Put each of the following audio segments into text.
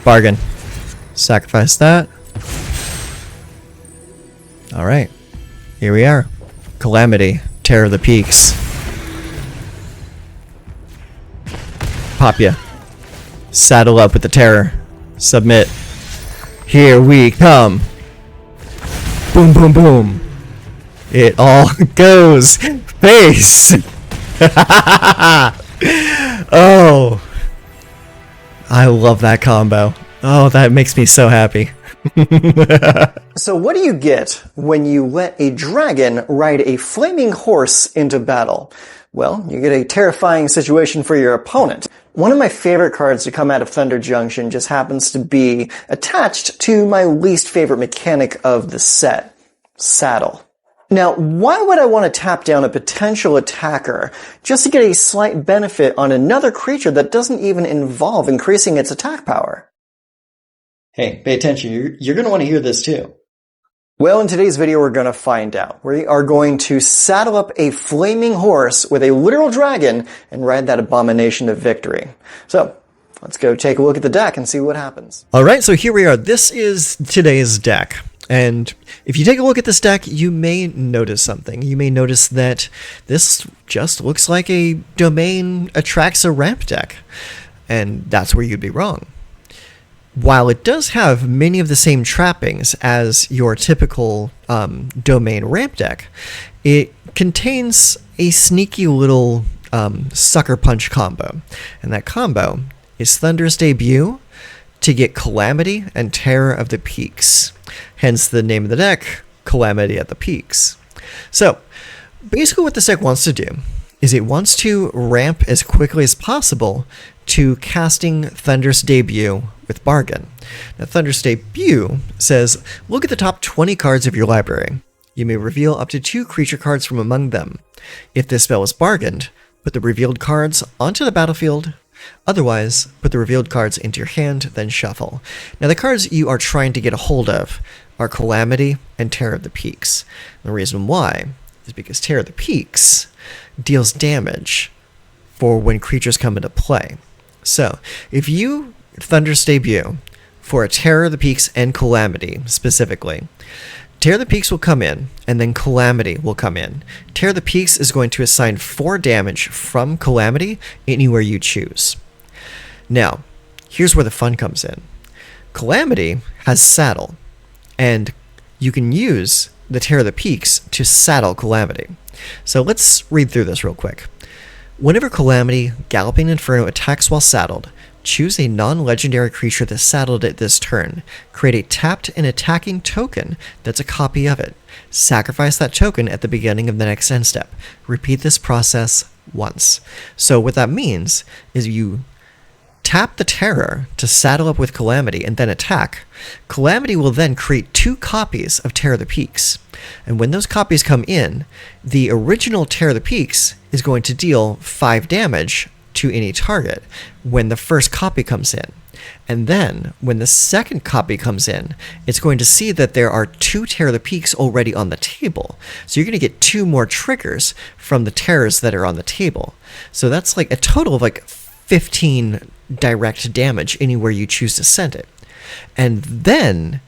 Bargain. Sacrifice that. Alright. Here we are. Calamity. Terror of the Peaks. Pop ya. Saddle up with the terror. Submit. Here we come. Boom, boom, boom. It all goes face. Oh. I love that combo. Oh, that makes me so happy. So what do you get when you let a dragon ride a flaming horse into battle? Well, you get a terrifying situation for your opponent. One of my favorite cards to come out of Thunder Junction just happens to be attached to my least favorite mechanic of the set, Saddle. Now, why would I want to tap down a potential attacker just to get a slight benefit on another creature that doesn't even involve increasing its attack power? Hey, pay attention. You're going to want to hear this too. Well, in today's video, we're going to find out. We are going to saddle up a flaming horse with a literal dragon and ride that abomination to victory. So, let's go take a look at the deck and see what happens. Alright, so here we are. This is today's deck. And if you take a look at this deck, you may notice something. You may notice that this just looks like a domain attracts a ramp deck. And that's where you'd be wrong. While it does have many of the same trappings as your typical domain ramp deck, it contains a sneaky little sucker punch combo. And that combo is Thunder's Debut to get Calamity and Terror of the Peaks. Hence the name of the deck, Calamity at the Peaks. So, basically what this deck wants to do is it wants to ramp as quickly as possible to casting Thunder's Debut with Bargain. Now, Thunder's Debut says, look at the top 20 cards of your library. You may reveal up to 2 creature cards from among them. If this spell is bargained, put the revealed cards onto the battlefield. Otherwise, put the revealed cards into your hand, then shuffle. Now, the cards you are trying to get a hold of are Calamity and Terror of the Peaks. The reason why is because Terror of the Peaks deals damage for when creatures come into play. So, if you Thunder's Debut for a Terror of the Peaks and Calamity specifically, Terror of the Peaks will come in, and then Calamity will come in. Terror of the Peaks is going to assign 4 damage from Calamity anywhere you choose. Now, here's where the fun comes in. Calamity has Saddle, and you can use the Terror of the Peaks to saddle Calamity. So let's read through this real quick. Whenever Calamity, Galloping Inferno attacks while saddled, choose a non-legendary creature that's saddled at this turn. Create a tapped and attacking token that's a copy of it. Sacrifice that token at the beginning of the next end step. Repeat this process once. So what that means is you tap the Terror to saddle up with Calamity and then attack. Calamity will then create 2 copies of Terror of the Peaks. And when those copies come in, the original Terror of the Peaks is going to deal 5 damage to any target when the first copy comes in. And then, when the second copy comes in, it's going to see that there are 2 Terror of the Peaks already on the table. So you're going to get 2 more triggers from the terrors that are on the table. So that's like a total of like 15 direct damage anywhere you choose to send it. And then,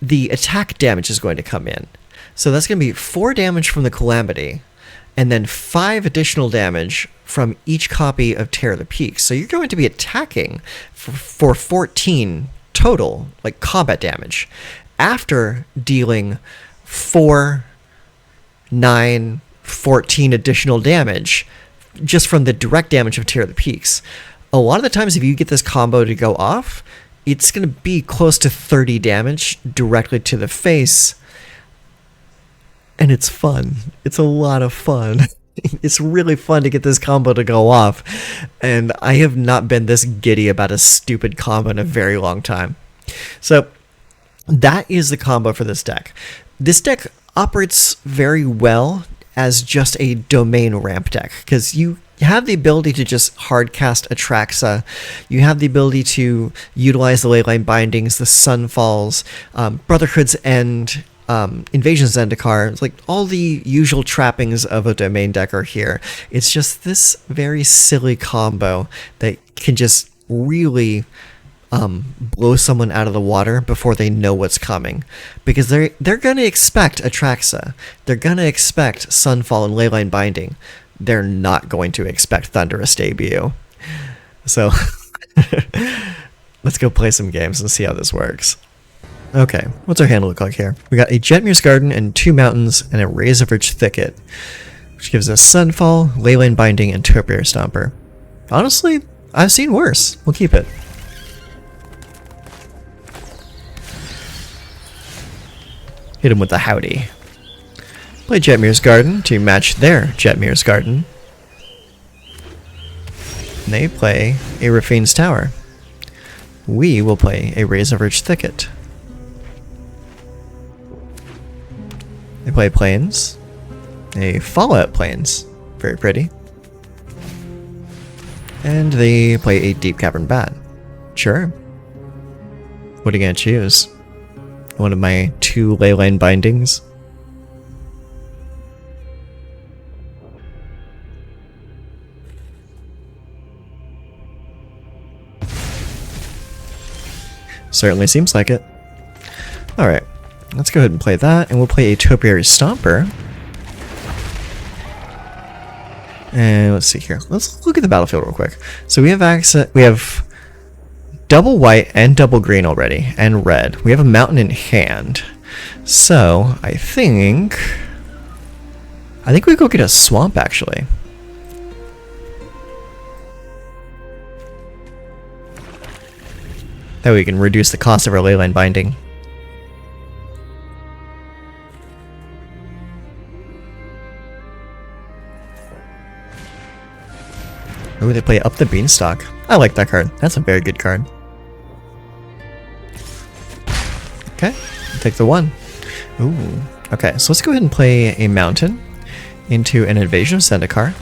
the attack damage is going to come in. So that's going to be 4 damage from the Calamity, and then 5 additional damage from each copy of Terror of the Peaks. So you're going to be attacking for 14 total, like combat damage, after dealing 4, 9, 14 additional damage just from the direct damage of Terror of the Peaks. A lot of the times if you get this combo to go off, it's going to be close to 30 damage directly to the face. And it's fun. It's a lot of fun. It's really fun to get this combo to go off. And I have not been this giddy about a stupid combo in a very long time. So that is the combo for this deck. This deck operates very well as just a domain ramp deck, because you have the ability to just hardcast Atraxa. You have the ability to utilize the Leyline Bindings, the Sunfalls, Brotherhood's End, Invasion's Zendikar. Like, all the usual trappings of a domain deck are here. It's just this very silly combo that can just really blow someone out of the water before they know what's coming, because they're gonna expect Atraxa, they're gonna expect Sunfall and Leyline Binding. They're not going to expect Thunderous Debut. So let's go play some games and see how this works. Okay, what's our hand look like here? We got a Jetmir's Garden and 2 mountains and a Razorverge Thicket, which gives us Sunfall, Leyline Binding, and Topiary Stomper. Honestly, I've seen worse. We'll keep it. Hit him with the Howdy. Play Jetmir's Garden to match their Jetmir's Garden. And they play a Rafine's Tower. We will play a Razorverge Thicket. They play Plains. A Fallout Plains. Very pretty. And they play a Deep Cavern Bat. Sure. What are you gonna choose? One of my 2 Leyline Bindings? Certainly seems like it. Alright, let's go ahead and play that, and we'll play a Topiary Stomper. And let's see here. Let's look at the battlefield real quick. So we have double white and double green already, and red. We have a mountain in hand. So I think we go get a swamp actually. That way we can reduce the cost of our Leyline Binding. Oh, they play Up the Beanstalk. I like that card. That's a very good card. Okay, take the 1. Ooh. Okay, so let's go ahead and play a mountain into an Invasion of Zendikar.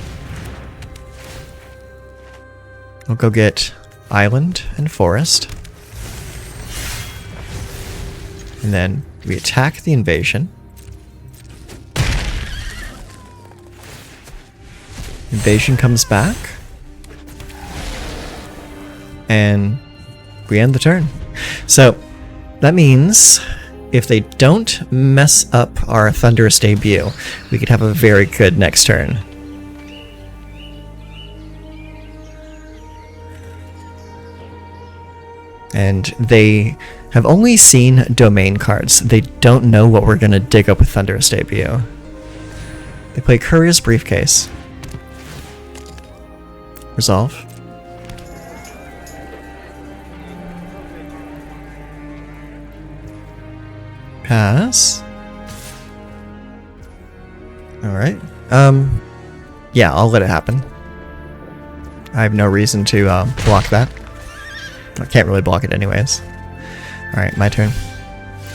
We'll go get Island and Forest. And then we attack the invasion. Invasion comes back. And we end the turn. So that means if they don't mess up our Thunderous Debut, we could have a very good next turn. And they have only seen domain cards. They don't know what we're going to dig up with Thunderous Debut. They play Courier's Briefcase. Resolve. Pass. Alright. Yeah, I'll let it happen. I have no reason to block that. I can't really block it anyways. Alright, my turn.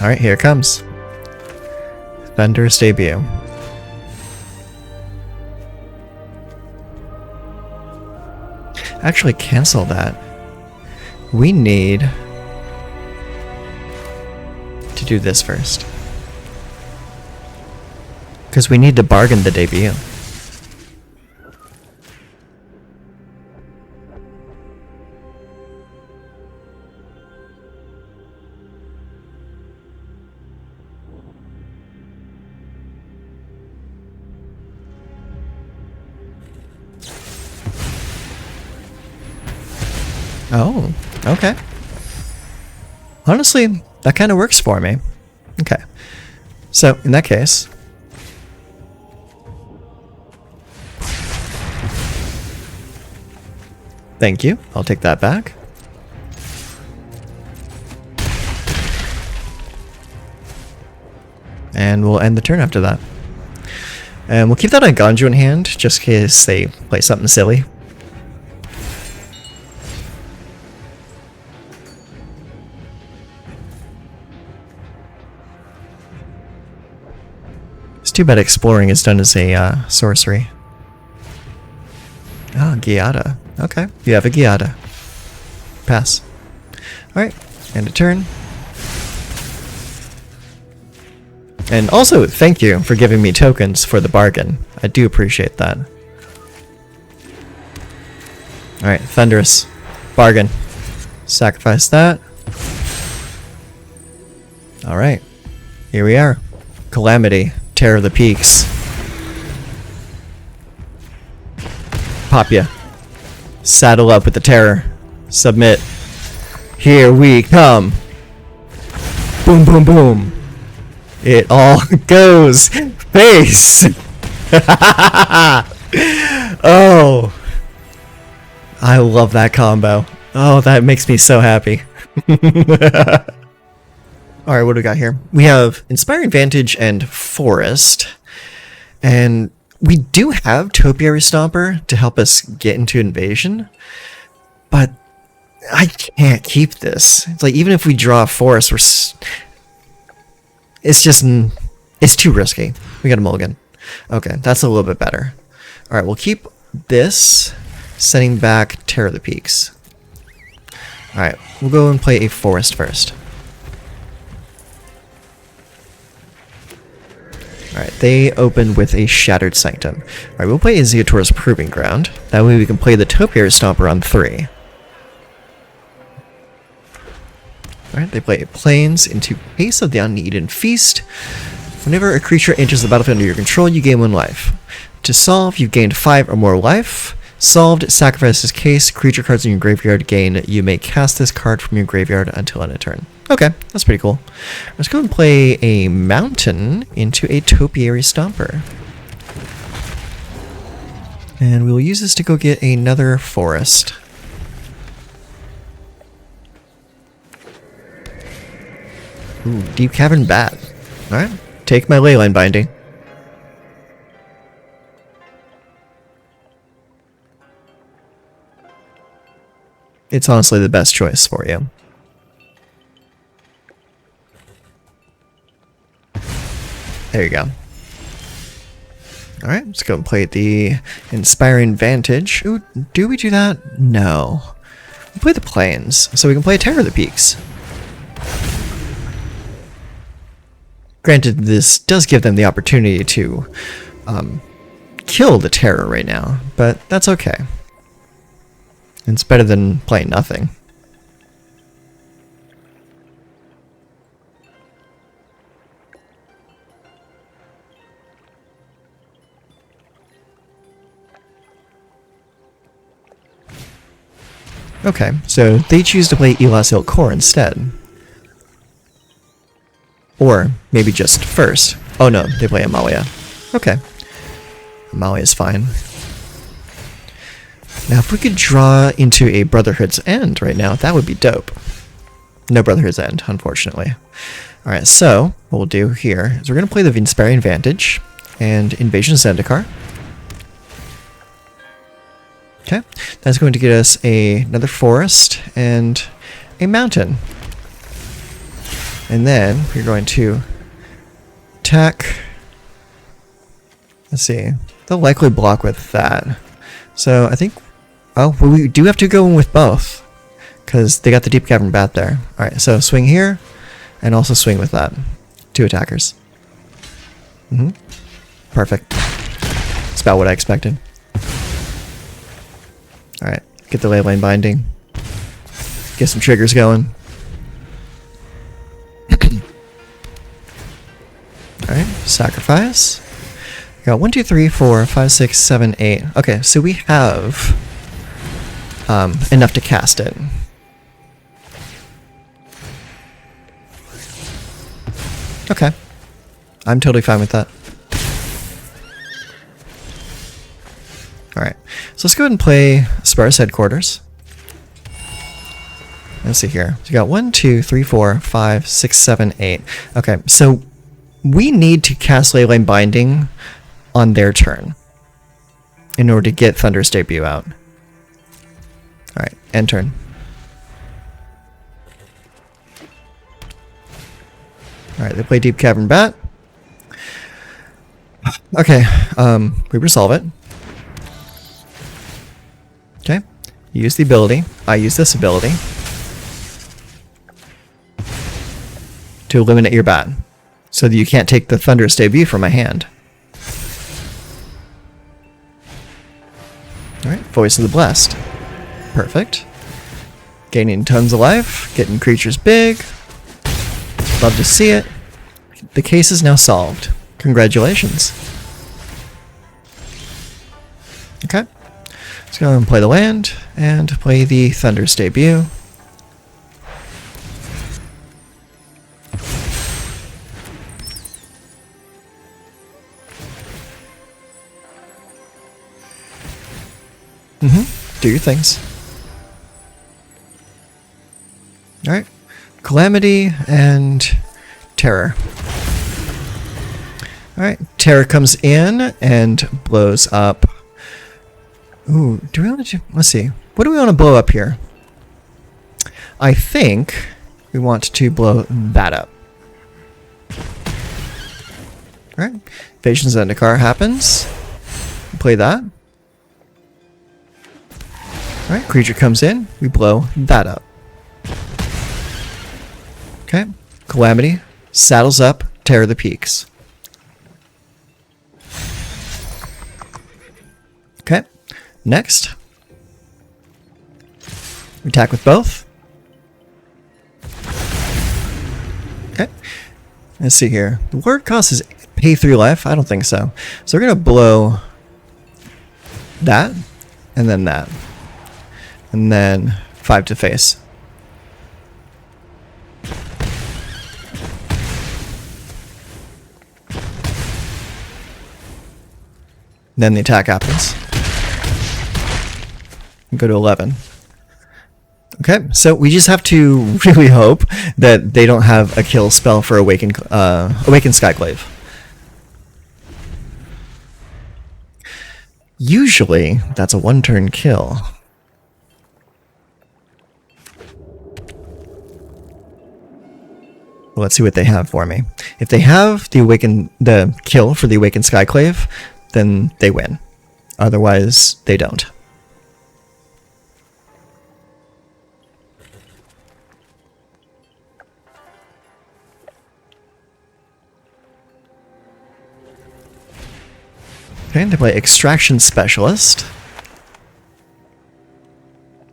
Alright, here it comes. Thunderous Debut. Actually, cancel that. We need to do this first. Because we need to bargain the debut. Oh, okay. Honestly, that kind of works for me. Okay. So, in that case... Thank you. I'll take that back. And we'll end the turn after that. And we'll keep that on Ganju in hand, just in case they play something silly. It's too bad exploring is done as a sorcery. Ah, Giada. Okay, you have a Giada. Pass. Alright, end a turn. And also, thank you for giving me tokens for the bargain. I do appreciate that. Alright, Thunderous. Bargain. Sacrifice that. Alright. Here we are. Calamity. Terror of the Peaks. Pop ya. Saddle up with the terror. Submit. Here we come. Boom, boom, boom. It all goes face. Oh. I love that combo. Oh, that makes me so happy. Alright, what do we got here? We have Inspiring Vantage and Forest. And we do have Topiary Stomper to help us get into Invasion. But I can't keep this. It's like, even if we draw a Forest, it's just... it's too risky. We got a mulligan. Okay, that's a little bit better. Alright, we'll keep this, sending back Terror of the Peaks. Alright, we'll go and play a Forest first. Alright, they open with a Shattered Sanctum. Alright, we'll play a Zeotor's Proving Ground. That way we can play the Topiary Stomper on 3. Alright, they play Plains into Pace of the Uneaten Feast. Whenever a creature enters the battlefield under your control, you gain 1 life. To solve, you've gained 5 or more life. Solved, sacrifice this case. Creature cards in your graveyard gain. You may cast this card from your graveyard until end of turn. Okay, that's pretty cool. Let's go and play a Mountain into a Topiary Stomper. And we'll use this to go get another Forest. Ooh, Deep Cavern Bat. Alright, take my Leyline Binding. It's honestly the best choice for you. There you go. Alright, let's go and play the Inspiring Vantage. Ooh, do we do that? No. We play the Plains, so we can play Terror of the Peaks. Granted, this does give them the opportunity to kill the Terror right now, but that's okay. It's better than playing nothing. Okay, so they choose to play Elas Core instead. Or maybe just first. Oh no, they play Amalia. Okay. Amalia's fine. Now if we could draw into a Brotherhood's End right now, that would be dope. No Brotherhood's End, unfortunately. Alright, so what we'll do here is we're going to play the Inspiring Vantage and Invasion Zendikar. Okay, that's going to get us another Forest and a Mountain. And then we're going to attack. Let's see. They'll likely block with that. So I think... oh, well, we do have to go in with both. Because they got the Deep Cavern Bat there. Alright, so swing here. And also swing with that. 2 attackers. Perfect. That's about what I expected. Alright, get the Leyline Binding. Get some triggers going. Alright, sacrifice. We got 1, 2, 3, 4, 5, 6, 7, 8. Okay, so we have enough to cast it. Okay. I'm totally fine with that. Alright, so let's go ahead and play Sparse Headquarters. Let's see here. So we got 1, 2, 3, 4, 5, 6, 7, 8. Okay, so we need to cast Leyline Binding on their turn in order to get Thunder's Debut out. Alright, end turn. Alright, they play Deep Cavern Bat. Okay, we resolve it. Okay, use the ability. I use this ability to eliminate your bat, so that you can't take the Thunderous Debut from my hand. Alright, Voice of the Blessed. Perfect. Gaining tons of life, getting creatures big. Love to see it. The case is now solved. Congratulations. Okay. Let's go and play the land and play the Thunder's debut. Do your things. Alright. Calamity and Terror. Alright. Terror comes in and blows up. Ooh, do we want to do... Let's see. What do we want to blow up here? I think we want to blow that up. Alright. Invasion Zendikar happens. Play that. Alright, creature comes in, we blow that up. Okay, Calamity, saddles up, Terror the Peaks. Okay, next. We attack with both. Okay, let's see here. The word cost is pay 3 life? I don't think so. So we're going to blow that, and then that. And then 5 to face. Then the attack happens. Go to 11. Okay, so we just have to really hope that they don't have a kill spell for Awaken Skyclave. Usually, that's a 1-turn kill. Let's see what they have for me. If they have the kill for the Awakened Skyclave, then they win. Otherwise, they don't. Okay, they play Extraction Specialist.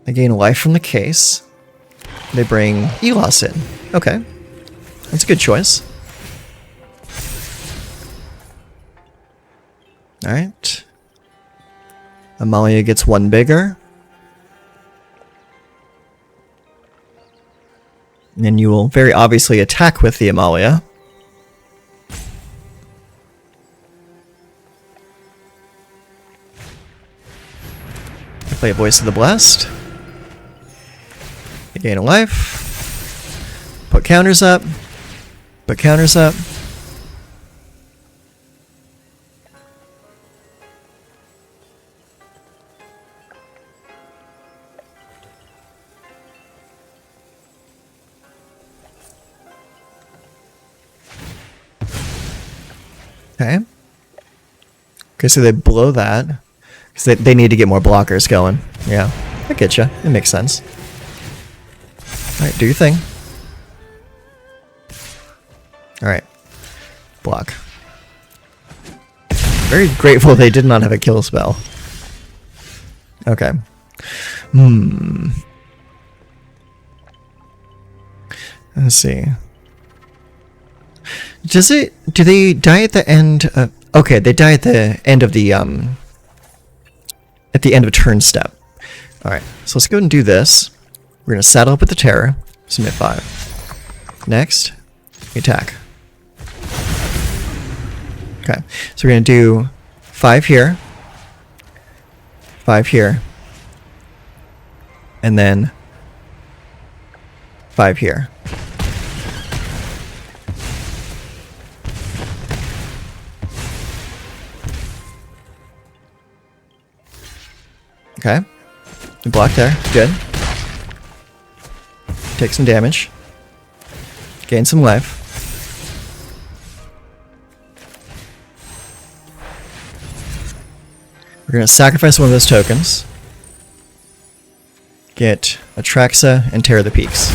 They gain life from the case. They bring Elos in. Okay. That's a good choice. Alright. Amalia gets 1 bigger. And then you will very obviously attack with the Amalia. Play a Voice of the Blessed. You gain a life. Put counters up. Put counters up. Okay. Okay, so they blow that. Because they need to get more blockers going. Yeah, I get you. It makes sense. Alright, do your thing. Alright. Block. Very grateful they did not have a kill spell. Okay. Let's see. Do they die at the end of... Okay, they die at the end of the, at the end of a turn step. Alright, so let's go ahead and do this. We're going to saddle up with the Terror. Submit 5. Next, attack. Okay, so we're going to do 5 here. 5 here. And then 5 here. Okay. You block there. Good. Take some damage. Gain some life. We're going to sacrifice one of those tokens. Get Atraxa and Terror the Peaks.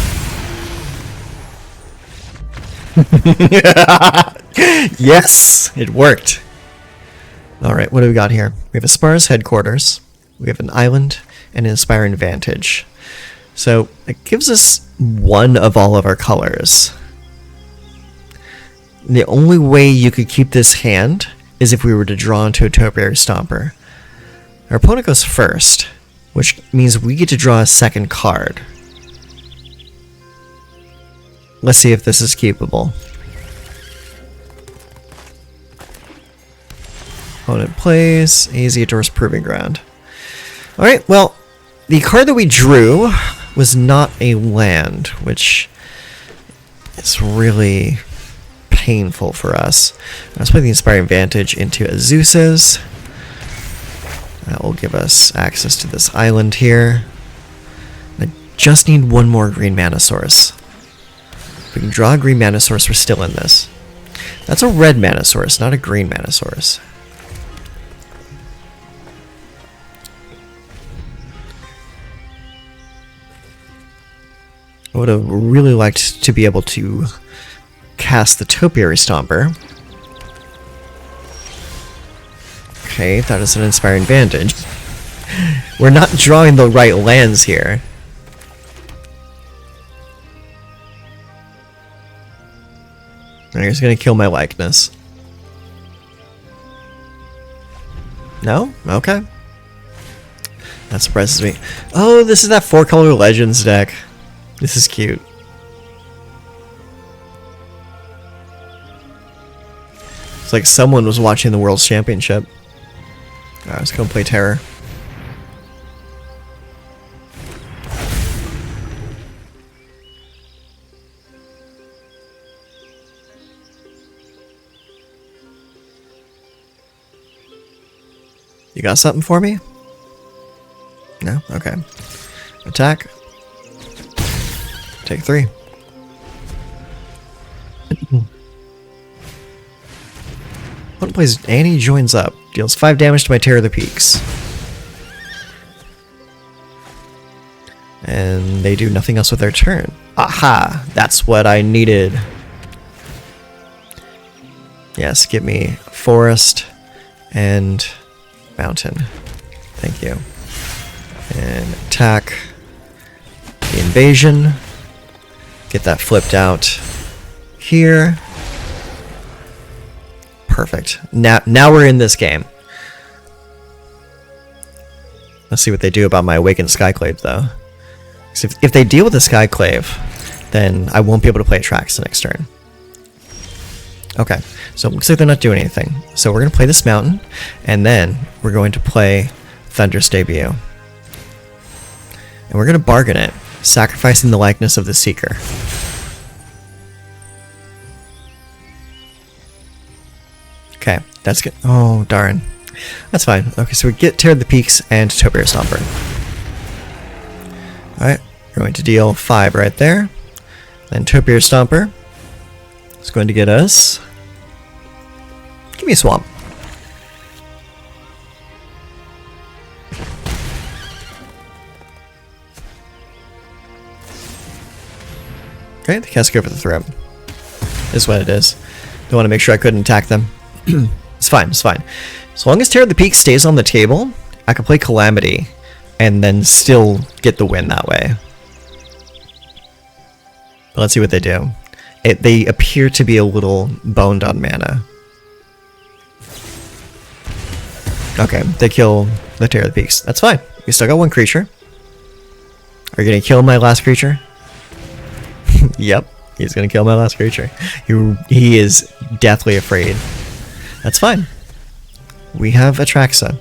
Yes! It worked. Alright, what do we got here? We have a Spar's Headquarters. We have an Island and an Inspiring Vantage. So it gives us one of all of our colors. The only way you could keep this hand is if we were to draw into a Topiary Stomper. Our opponent goes first, which means we get to draw a second card. Let's see if this is keepable. Opponent plays Aesiodor's Proving Ground. Alright, well, the card that we drew was not a land, which is really painful for us. Let's put the Inspiring Vantage into Azusa's. That will give us access to this island here. I just need one more green mana source. If we can draw a green mana source, we're still in this. That's a red mana source, not a green mana source. I would have really liked to be able to cast the Topiary Stomper. Okay, that is an Inspiring Vantage. We're not drawing the right lands here. He's gonna kill my likeness. No? Okay. That surprises me. Oh, this is that 4-color Legends deck. This is cute. It's like someone was watching the World's Championship. Alright, let's go play Terror. You got something for me? No? Okay. Attack. Take 3. One plays Annie joins up. Deals 5 damage to my Terror of the Peaks. And they do nothing else with their turn. Aha! That's what I needed. Yes, give me Forest and Mountain. Thank you. And attack the Invasion. Get that flipped out here. Perfect. Now we're in this game. Let's see what they do about my Awakened Skyclave, though. So if they deal with the Skyclave, then I won't be able to play Atraxa next turn. Okay, so it looks like they're not doing anything. So we're going to play this Mountain, and then we're going to play Thunder's Debut. And we're going to bargain it, sacrificing the likeness of the Seeker. Okay, that's good. Oh, darn. That's fine. Okay, so we get Terror of the Peaks and Topiary Stomper. Alright, we're going to deal 5 right there. Then Topiary Stomper is going to get us... Give me a Swamp. Okay, the Cascade over the throat. Is what it is. Don't want to make sure I couldn't attack them. It's fine, it's fine. As long as Terror of the Peak stays on the table, I can play Calamity and then still get the win that way. But let's see what they do. They appear to be a little boned on mana. Okay, they kill the Terror of the Peaks. That's fine. We still got one creature. Are you gonna kill my last creature? Yep, he's gonna kill my last creature. He is deathly afraid. That's fine. We have Atraxa.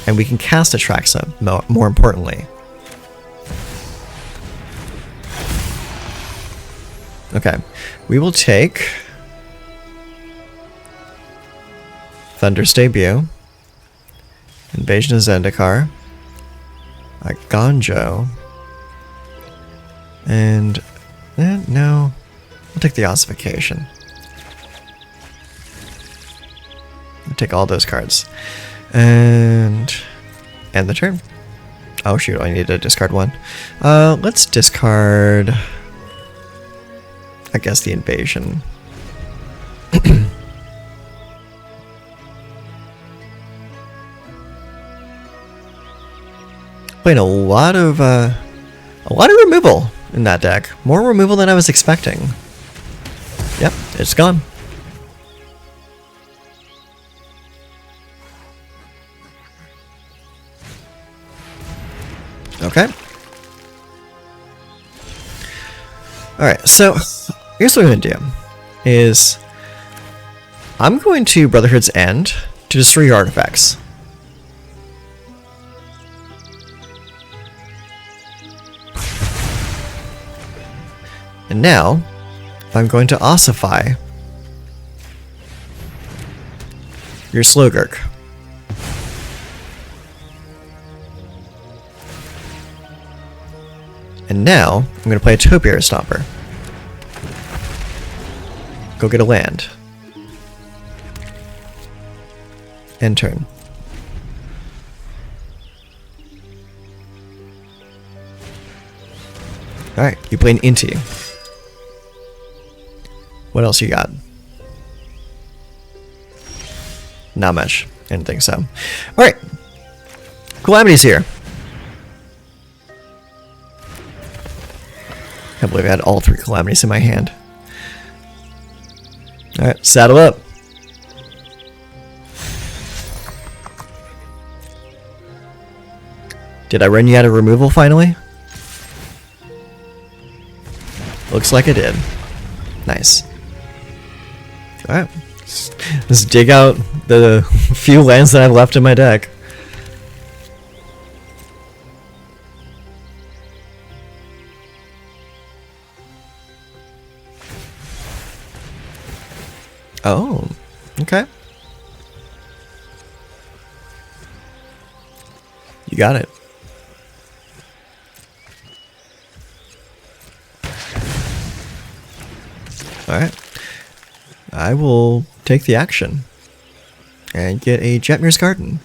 And we can cast Atraxa, more importantly. Okay, we will take Thunder's Debut, Invasion of Zendikar, a Gonjo, and no, we'll take the Ossification. We'll take all those cards, and end the turn. Oh shoot, I need to discard one. Let's discard, I guess, the Invasion. Playing a lot of removal in that deck. More removal than I was expecting. Yep, it's gone. Okay. Alright, so here's what I'm going to do. Is I'm going to Brotherhood's End to destroy your artifacts. And now, I'm going to ossify your Slogurk. And now, I'm going to play a Topiary Stomper. Go get a land. End turn. Alright, you play an Inti. What else you got? Not much. I didn't think so. Alright. Calamity's here. Can't believe I had all 3 Calamities in my hand. Alright, saddle up. Did I run you out of removal finally? Looks like I did. Nice. Alright. Let's dig out the few lands that I've left in my deck. Oh, okay. You got it. Alright. I will take the action and get a Jetmir's Garden.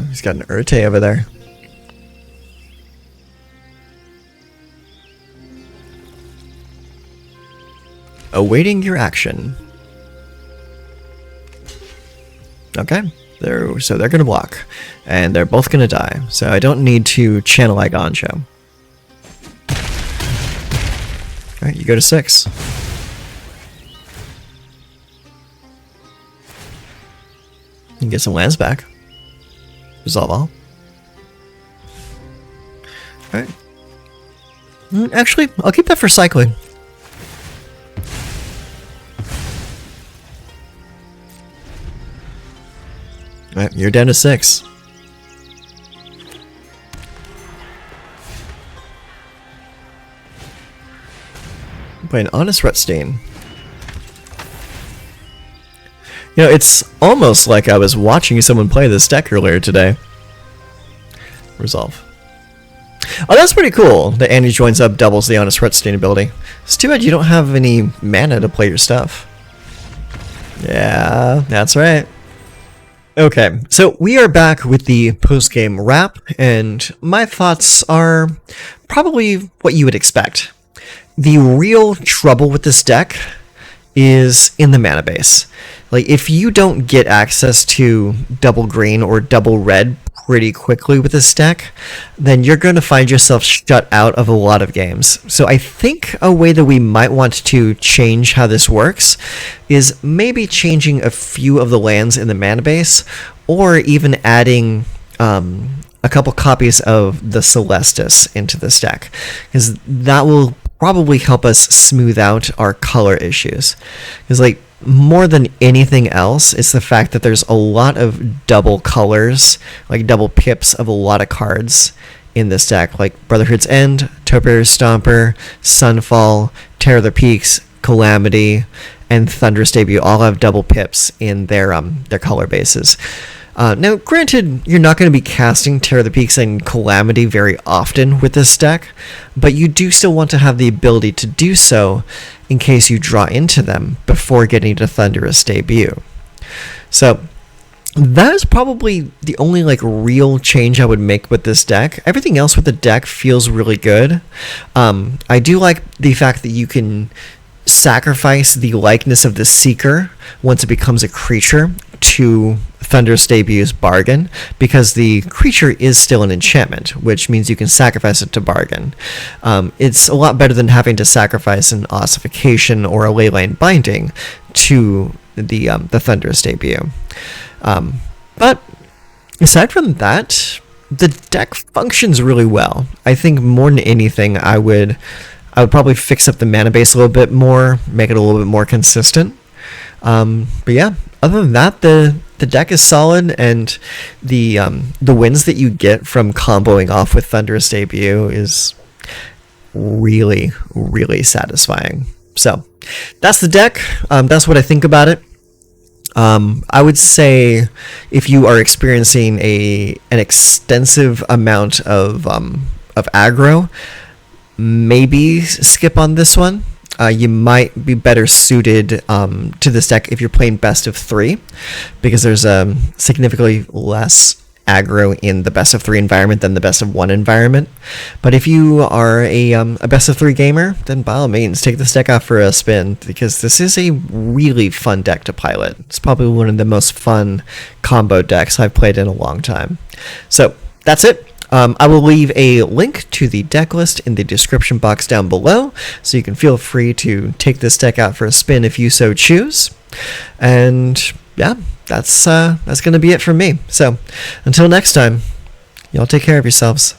He's got an Urte over there. Awaiting your action. Okay, so they're gonna block, and they're both gonna die. So I don't need to channel Igoncho. All right, you go to 6. You can get some lands back. Resolve all. Alright. Actually, I'll keep that for cycling. Alright, you're down to 6. Play an Honest Rutstein. You know, it's almost like I was watching someone play this deck earlier today. Resolve. Oh, that's pretty cool. The Annie joins up, doubles the Honest Rutstein ability. It's too bad you don't have any mana to play your stuff. Yeah, that's right. Okay, so we are back with the post-game wrap, and my thoughts are probably what you would expect. The real trouble with this deck is in the mana base. Like, if you don't get access to double green or double red pretty quickly with this deck, then you're going to find yourself shut out of a lot of games. So I think a way that we might want to change how this works is maybe changing a few of the lands in the mana base, or even adding a couple copies of the Celestis into this deck, because that will probably help us smooth out our color issues. Because, like, more than anything else, it's the fact that there's a lot of double colors, like double pips of a lot of cards in this deck, like Brotherhood's End, Topiary Stomper, Sunfall, Terror of the Peaks, Calamity, and Thunderous Debut all have double pips in their color bases. Now, granted, you're not going to be casting Terror of the Peaks and Calamity very often with this deck, but you do still want to have the ability to do so in case you draw into them before getting to Thunderous Debut. So, That is probably the only like real change I would make with this deck. Everything else with the deck feels really good. I do like the fact that you can sacrifice the likeness of the Seeker once it becomes a creature to Thunderous Debut's Bargain, because the creature is still an enchantment, which means you can sacrifice it to Bargain. It's a lot better than having to sacrifice an Ossification or a Leyline Binding to the Thunderous Debut. But aside from that, the deck functions really well. I think more than anything, I would probably fix up the mana base a little bit more, make it a little bit more consistent. But yeah, other than that, the deck is solid, and the wins that you get from comboing off with Thunderous Debut is really, really satisfying. So that's the deck. That's what I think about it. I would say if you are experiencing an extensive amount of aggro, maybe skip on this one. You might be better suited to this deck if you're playing best of 3, because there's significantly less aggro in the best of 3 environment than the best of 1 environment. But if you are a best of 3 gamer, then by all means take this deck out for a spin, because this is a really fun deck to pilot. It's probably one of the most fun combo decks I've played in a long time. So that's it. I will leave a link to the deck list in the description box down below, so you can feel free to take this deck out for a spin if you so choose. And yeah, that's going to be it for me. So until next time, y'all take care of yourselves.